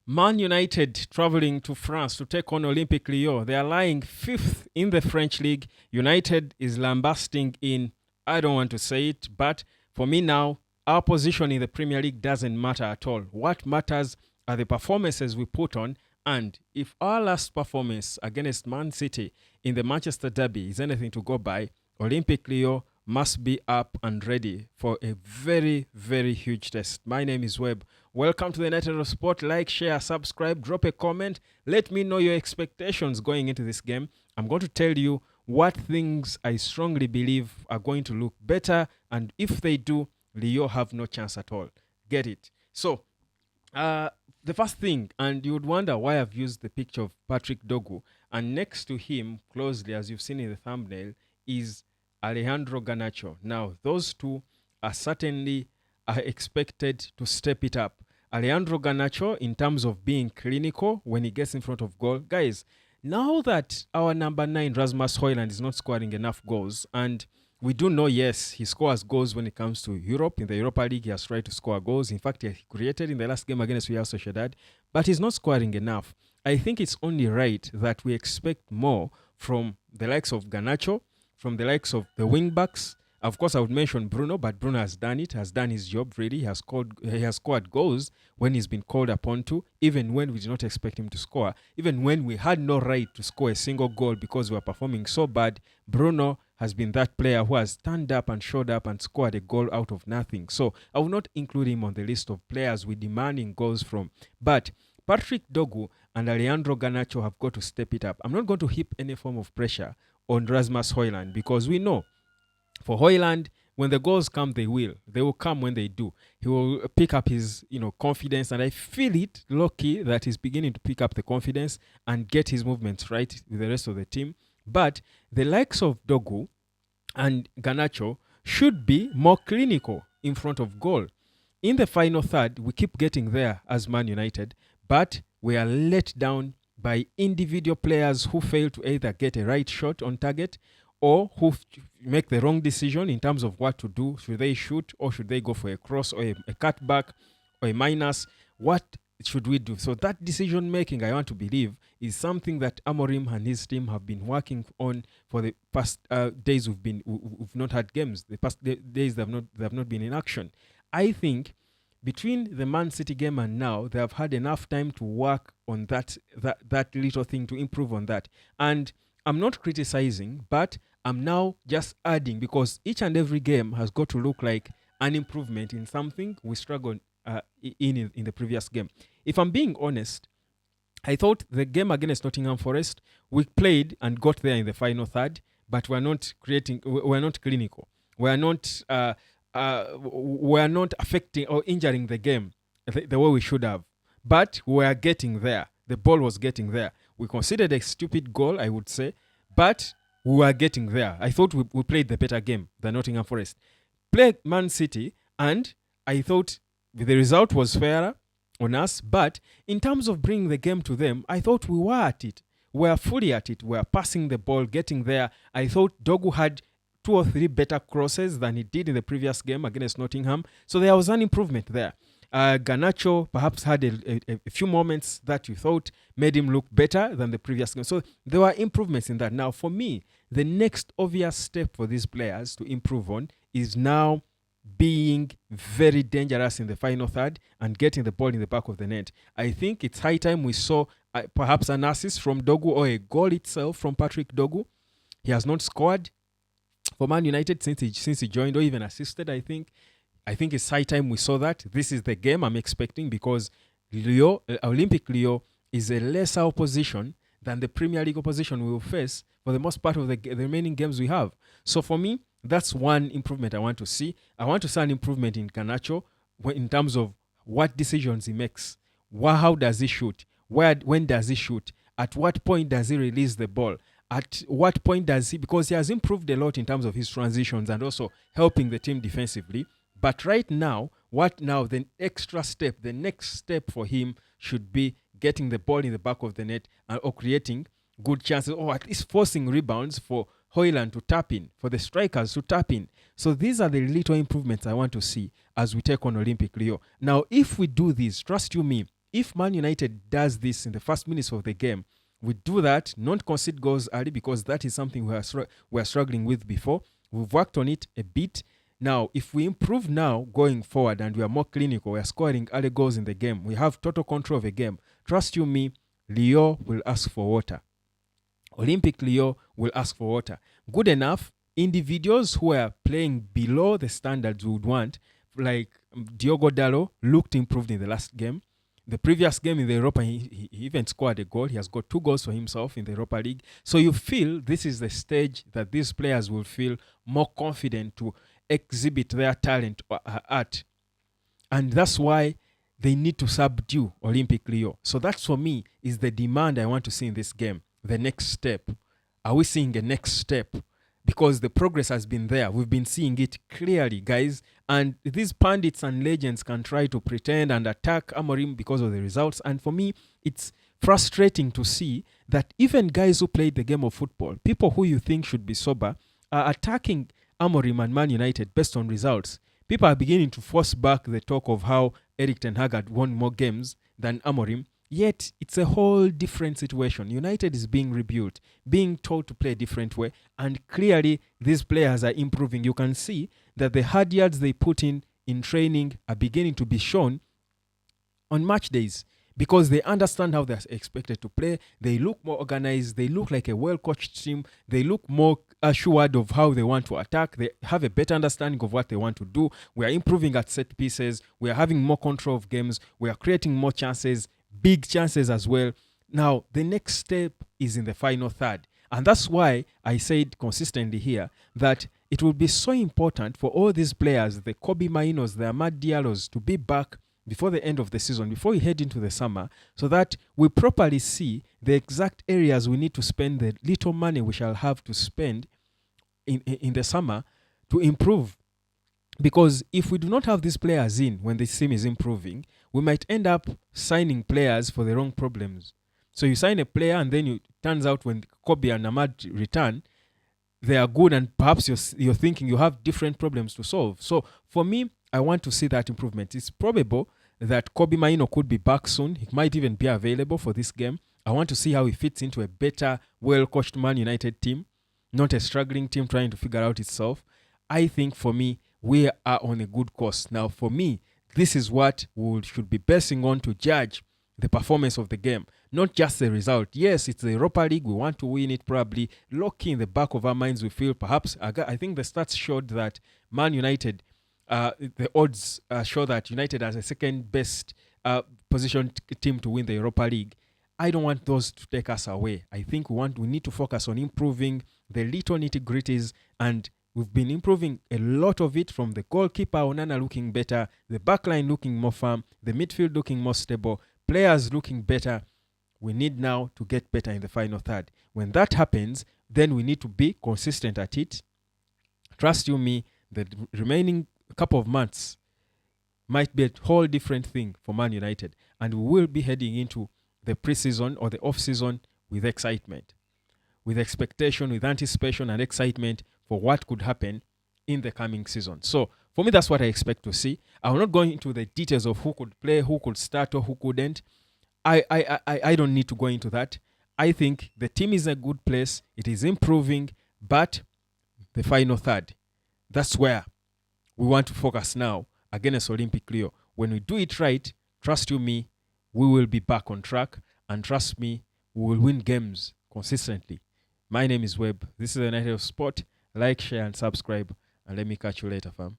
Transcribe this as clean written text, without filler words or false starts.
Man United traveling to France to take on Olympique Lyon. They are lying fifth in the French league. United is lambasting in, I don't want to say it, but for me now, our position in the Premier League doesn't matter at all. What matters are the performances we put on. And if our last performance against Man City in the Manchester Derby is anything to go by, Olympique Lyon must be up and ready for a very, very huge test. My name is Webb. Welcome to the United of Sport. Like, share, subscribe, drop a comment. Let me know your expectations going into this game. I'm going to tell you what things I strongly believe are going to look better, and if they do, Lyon have no chance at all. Get it? So, the first thing, and you would wonder why I've used the picture of Patrick Dogu, and next to him, closely, as you've seen in the thumbnail, is Alejandro Garnacho. Now, those two are certainly expected to step it up. Alejandro Garnacho, in terms of being clinical when he gets in front of goal. Guys, now that our number 9, Rasmus Højlund, is not scoring enough goals, and we do know, yes, he scores goals when it comes to Europe. In the Europa League, he has tried to score goals. In fact, he created in the last game against Real Sociedad, but he's not scoring enough. I think it's only right that we expect more from the likes of Garnacho, from the likes of the wing-backs. Of course, I would mention Bruno, but Bruno has done it, has done his job, really. He has scored goals when he's been called upon to, even when we did not expect him to score. Even when we had no right to score a single goal because we were performing so bad, Bruno has been that player who has stand up and showed up and scored a goal out of nothing. So I will not include him on the list of players we're demanding goals from. But Patrick Dogu and Alejandro Garnacho have got to step it up. I'm not going to heap any form of pressure on Rasmus Højlund because we know for Højlund, when the goals come, they will. They will come when they do. He will pick up his, confidence, and I feel it low-key that he's beginning to pick up the confidence and get his movements right with the rest of the team. But the likes of Dogu and Garnacho should be more clinical in front of goal. In the final third, we keep getting there as Man United, but we are let down by individual players who fail to either get a right shot on target or who make the wrong decision in terms of what to do. Should they shoot or should they go for a cross or a cutback or a minus? What should we do? So that decision making, I want to believe, is something that Amorim and his team have been working on for the past days we've not had games. The past days they have not been in action. I think between the Man City game and now, they have had enough time to work on that little thing, to improve on that. And I'm not criticizing, but I'm now just adding, because each and every game has got to look like an improvement in something we struggled in the previous game. If I'm being honest, I thought the game against Nottingham Forest, we played and got there in the final third, but we're not clinical. We're not affecting or injuring the game the way we should have. But we're getting there. The ball was getting there. We considered a stupid goal, I would say, but we were getting there. I thought we played the better game than Nottingham Forest. Played Man City, and I thought the result was fairer on us, but in terms of bringing the game to them, I thought we were at it. We were fully at it. We were passing the ball, getting there. I thought Dogu had 2 or 3 better crosses than he did in the previous game against Nottingham. So there was an improvement there. Garnacho perhaps had a few moments that you thought made him look better than the previous game. So there were improvements in that. Now, for me, the next obvious step for these players to improve on is now being very dangerous in the final third and getting the ball in the back of the net. I think it's high time we saw perhaps an assist from Dogu or a goal itself from Patrick Dogu. He has not scored for Man United since he joined, or even assisted. I think it's high time we saw that. This is the game I'm expecting, because Olympique Lyon is a lesser opposition than the Premier League opposition we will face for the most part of the remaining games we have. So for me, that's one improvement I want to see. I want to see an improvement in Garnacho in terms of what decisions he makes. How does he shoot? When does he shoot? At what point does he release the ball? At what point does he... Because he has improved a lot in terms of his transitions and also helping the team defensively. But right now, the next step for him should be getting the ball in the back of the net or creating good chances, or at least forcing rebounds for Højlund to tap in, for the strikers to tap in. So these are the little improvements I want to see as we take on Olympique Lyon. Now, if we do this, trust you me, if Man United does this in the first minutes of the game, we do that, not concede goals early, because that is something we are struggling with before. We've worked on it a bit. Now, if we improve now going forward and we are more clinical, we are scoring early goals in the game, we have total control of the game, trust you me, Lyon will ask for water. Olympic Lyon will ask for water. Good enough, individuals who are playing below the standards we would want, like Diogo Dalot, looked improved in the last game. The previous game in the Europa, he even scored a goal. He has got 2 goals for himself in the Europa League. So you feel this is the stage that these players will feel more confident to exhibit their talent at. And that's why they need to subdue Olympic Lyon. So that, for me, is the demand I want to see in this game. The next step. Are we seeing a next step? Because the progress has been there. We've been seeing it clearly, guys. And these pundits and legends can try to pretend and attack Amorim because of the results. And for me, it's frustrating to see that even guys who played the game of football, people who you think should be sober, are attacking Amorim and Man United based on results. People are beginning to force back the talk of how Erik ten Hag had won more games than Amorim. Yet, it's a whole different situation. United is being rebuilt, being told to play a different way, and clearly these players are improving. You can see that the hard yards they put in training are beginning to be shown on match days because they understand how they're expected to play. They look more organized. They look like a well-coached team. They look more assured of how they want to attack. They have a better understanding of what they want to do. We are improving at set pieces. We are having more control of games. We are creating more chances. Big chances as well. Now, the next step is in the final third. And that's why I said consistently here that it will be so important for all these players, the Kobbie Mainos, the Amad Diallos, to be back before the end of the season, before we head into the summer, so that we properly see the exact areas we need to spend the little money we shall have to spend in the summer to improve. Because if we do not have these players in when the team is improving, we might end up signing players for the wrong problems. So you sign a player and then it turns out when Kobbie and Amad return, they are good and perhaps you're thinking you have different problems to solve. So for me, I want to see that improvement. It's probable that Kobbie Mainoo could be back soon. He might even be available for this game. I want to see how he fits into a better, well-coached Man United team, not a struggling team trying to figure out itself. I think for me, we are on a good course. Now, for me, this is what we should be basing on to judge the performance of the game, not just the result. Yes, it's the Europa League. We want to win it probably. Low-key in the back of our minds, we feel perhaps, I think the stats showed that Man United, the odds show that United has a second best positioned team to win the Europa League. I don't want those to take us away. I think we need to focus on improving the little nitty-gritties, and we've been improving a lot of it, from the goalkeeper, Onana, looking better, the backline looking more firm, the midfield looking more stable, players looking better. We need now to get better in the final third. When that happens, then we need to be consistent at it. Trust you me, the remaining couple of months might be a whole different thing for Man United, and we will be heading into the pre-season or the off-season with excitement, with expectation, with anticipation and excitement for what could happen in the coming season. So for me, that's what I expect to see. I will not go into the details of who could play, who could start or who couldn't. I don't need to go into that. I think the team is in a good place. It is improving, but the final third, that's where we want to focus now against Olympic Lyon. When we do it right, trust you me, we will be back on track. And trust me, we will win games consistently. My name is Webb. This is the Night of Sport. Like, share, and subscribe. And let me catch you later, fam.